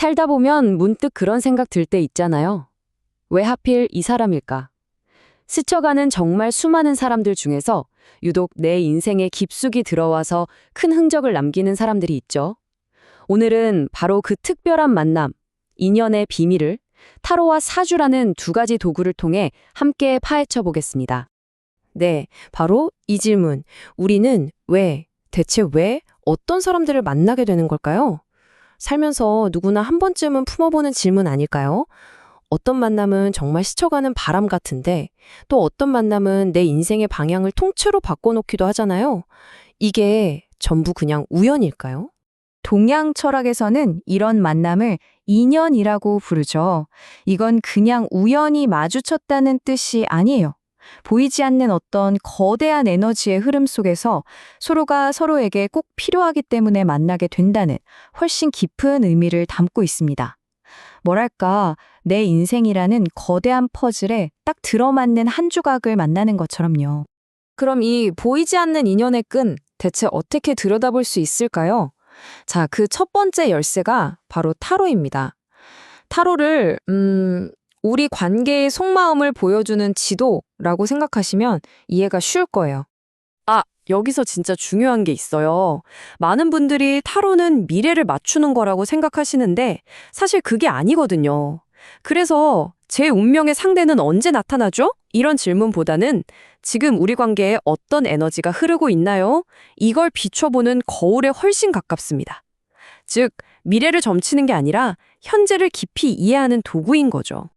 살다 보면 문득 그런 생각 들 때 있잖아요. 왜 하필 이 사람일까? 스쳐가는 정말 수많은 사람들 중에서 유독 내 인생에 깊숙이 들어와서 큰 흔적을 남기는 사람들이 있죠. 오늘은 바로 그 특별한 만남, 인연의 비밀을 타로와 사주라는 두 가지 도구를 통해 함께 파헤쳐 보겠습니다. 네, 바로 이 질문. 우리는 왜, 대체 왜, 어떤 사람들을 만나게 되는 걸까요? 살면서 누구나 한 번쯤은 품어보는 질문 아닐까요? 어떤 만남은 정말 스쳐가는 바람 같은데, 또 어떤 만남은 내 인생의 방향을 통째로 바꿔놓기도 하잖아요. 이게 전부 그냥 우연일까요? 동양 철학에서는 이런 만남을 인연이라고 부르죠. 이건 그냥 우연히 마주쳤다는 뜻이 아니에요. 보이지 않는 어떤 거대한 에너지의 흐름 속에서 서로가 서로에게 꼭 필요하기 때문에 만나게 된다는 훨씬 깊은 의미를 담고 있습니다. 뭐랄까, 내 인생이라는 거대한 퍼즐에 딱 들어맞는 한 조각을 만나는 것처럼요. 그럼 이 보이지 않는 인연의 끈, 대체 어떻게 들여다볼 수 있을까요? 자, 그 첫 번째 열쇠가 바로 타로입니다. 타로를, 우리 관계의 속마음을 보여주는 지도라고 생각하시면 이해가 쉬울 거예요. 여기서 진짜 중요한 게 있어요. 많은 분들이 타로는 미래를 맞추는 거라고 생각하시는데 사실 그게 아니거든요. 그래서 제 운명의 상대는 언제 나타나죠? 이런 질문보다는 지금 우리 관계에 어떤 에너지가 흐르고 있나요? 이걸 비춰보는 거울에 훨씬 가깝습니다. 즉, 미래를 점치는 게 아니라 현재를 깊이 이해하는 도구인 거죠.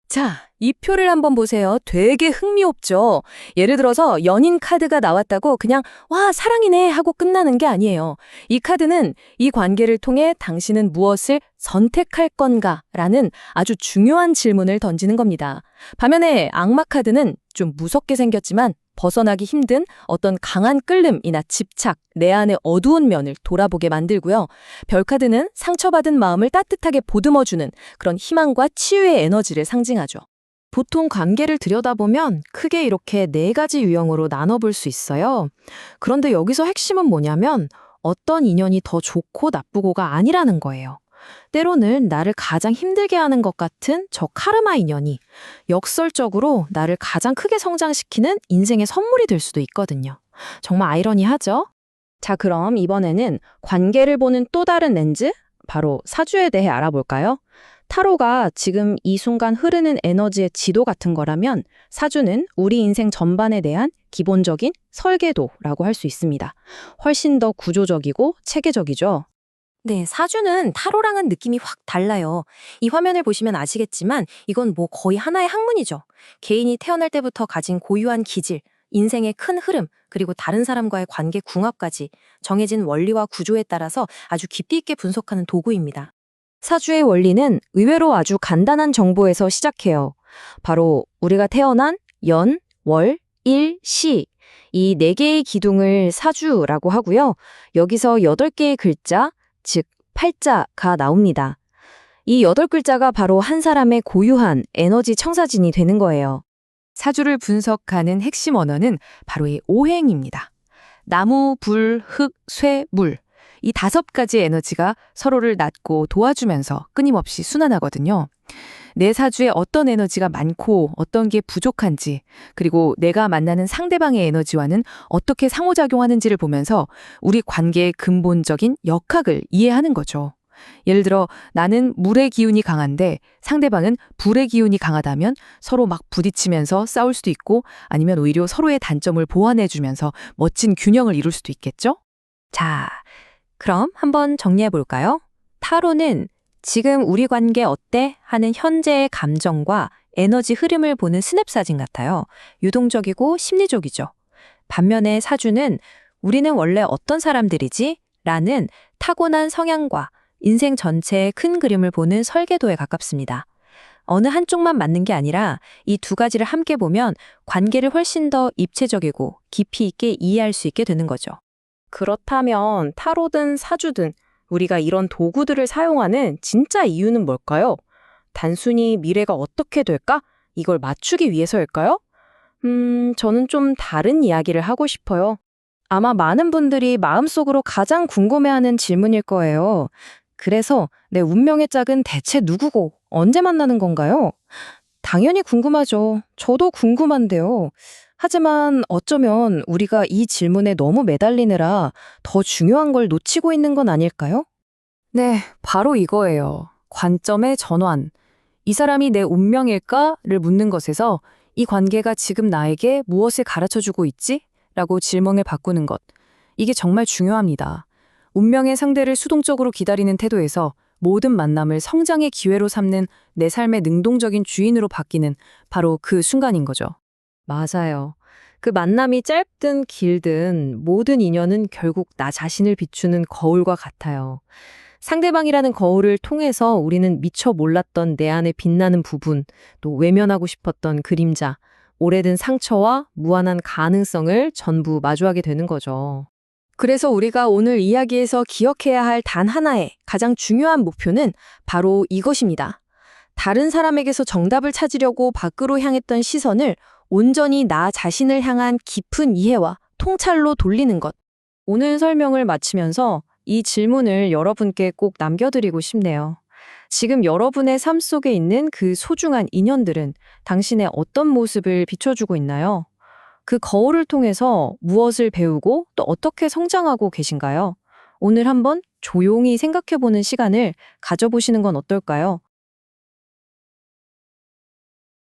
자, 이 표를 한번 보세요. 되게 흥미롭죠? 예를 들어서 연인 카드가 나왔다고 그냥 와, 사랑이네 하고 끝나는 게 아니에요. 이 카드는 이 관계를 통해 당신은 무엇을 선택할 건가? 라는 아주 중요한 질문을 던지는 겁니다. 반면에 악마 카드는 좀 무섭게 생겼지만 벗어나기 힘든 어떤 강한 끌림이나 집착, 내 안의 어두운 면을 돌아보게 만들고요. 별카드는 상처받은 마음을 따뜻하게 보듬어주는 그런 희망과 치유의 에너지를 상징하죠. 보통 관계를 들여다보면 크게 이렇게 네 가지 유형으로 나눠볼 수 있어요. 그런데 여기서 핵심은 뭐냐면 어떤 인연이 더 좋고 나쁘고가 아니라는 거예요. 때로는 나를 가장 힘들게 하는 것 같은 저 카르마 인연이 역설적으로 나를 가장 크게 성장시키는 인생의 선물이 될 수도 있거든요. 정말 아이러니하죠? 자, 그럼 이번에는 관계를 보는 또 다른 렌즈, 바로 사주에 대해 알아볼까요? 타로가 지금 이 순간 흐르는 에너지의 지도 같은 거라면 사주는 우리 인생 전반에 대한 기본적인 설계도라고 할 수 있습니다. 훨씬 더 구조적이고 체계적이죠. 네, 사주는 타로랑은 느낌이 확 달라요. 이 화면을 보시면 아시겠지만 이건 뭐 거의 하나의 학문이죠. 개인이 태어날 때부터 가진 고유한 기질, 인생의 큰 흐름, 그리고 다른 사람과의 관계 궁합까지 정해진 원리와 구조에 따라서 아주 깊이 있게 분석하는 도구입니다. 사주의 원리는 의외로 아주 간단한 정보에서 시작해요. 바로 우리가 태어난 연, 월, 일, 시, 이 네 개의 기둥을 사주라고 하고요. 여기서 8개의 글자, 즉 팔자가 나옵니다. 이 8글자가 바로 한 사람의 고유한 에너지 청사진이 되는 거예요. 사주를 분석하는 핵심 언어는 바로 이 오행입니다. 나무, 불, 흙, 쇠, 물. 이 5가지 에너지가 서로를 낳고 도와주면서 끊임없이 순환하거든요. 내 사주에 어떤 에너지가 많고 어떤 게 부족한지, 그리고 내가 만나는 상대방의 에너지와는 어떻게 상호작용하는지를 보면서 우리 관계의 근본적인 역학을 이해하는 거죠. 예를 들어 나는 물의 기운이 강한데 상대방은 불의 기운이 강하다면 서로 막 부딪히면서 싸울 수도 있고 아니면 오히려 서로의 단점을 보완해주면서 멋진 균형을 이룰 수도 있겠죠? 자, 그럼 한번 정리해 볼까요? 타로는 지금 우리 관계 어때? 하는 현재의 감정과 에너지 흐름을 보는 스냅사진 같아요. 유동적이고 심리적이죠. 반면에 사주는 우리는 원래 어떤 사람들이지? 라는 타고난 성향과 인생 전체의 큰 그림을 보는 설계도에 가깝습니다. 어느 한쪽만 맞는 게 아니라 이 두 가지를 함께 보면 관계를 훨씬 더 입체적이고 깊이 있게 이해할 수 있게 되는 거죠. 그렇다면 타로든 사주든 우리가 이런 도구들을 사용하는 진짜 이유는 뭘까요? 단순히 미래가 어떻게 될까? 이걸 맞추기 위해서일까요? 저는 좀 다른 이야기를 하고 싶어요. 아마 많은 분들이 마음속으로 가장 궁금해하는 질문일 거예요. 그래서 내 운명의 짝은 대체 누구고 언제 만나는 건가요? 당연히 궁금하죠. 저도 궁금한데요. 하지만 어쩌면 우리가 이 질문에 너무 매달리느라 더 중요한 걸 놓치고 있는 건 아닐까요? 네, 바로 이거예요. 관점의 전환. 이 사람이 내 운명일까?를 묻는 것에서 이 관계가 지금 나에게 무엇을 가르쳐주고 있지? 라고 질문을 바꾸는 것. 이게 정말 중요합니다. 운명의 상대를 수동적으로 기다리는 태도에서 모든 만남을 성장의 기회로 삼는 내 삶의 능동적인 주인으로 바뀌는 바로 그 순간인 거죠. 맞아요. 그 만남이 짧든 길든 모든 인연은 결국 나 자신을 비추는 거울과 같아요. 상대방이라는 거울을 통해서 우리는 미처 몰랐던 내 안에 빛나는 부분, 또 외면하고 싶었던 그림자, 오래된 상처와 무한한 가능성을 전부 마주하게 되는 거죠. 그래서 우리가 오늘 이야기에서 기억해야 할 단 하나의 가장 중요한 목표는 바로 이것입니다. 다른 사람에게서 정답을 찾으려고 밖으로 향했던 시선을 온전히 나 자신을 향한 깊은 이해와 통찰로 돌리는 것. 오늘 설명을 마치면서 이 질문을 여러분께 꼭 남겨드리고 싶네요. 지금 여러분의 삶 속에 있는 그 소중한 인연들은 당신의 어떤 모습을 비춰주고 있나요? 그 거울을 통해서 무엇을 배우고 또 어떻게 성장하고 계신가요? 오늘 한번 조용히 생각해보는 시간을 가져보시는 건 어떨까요?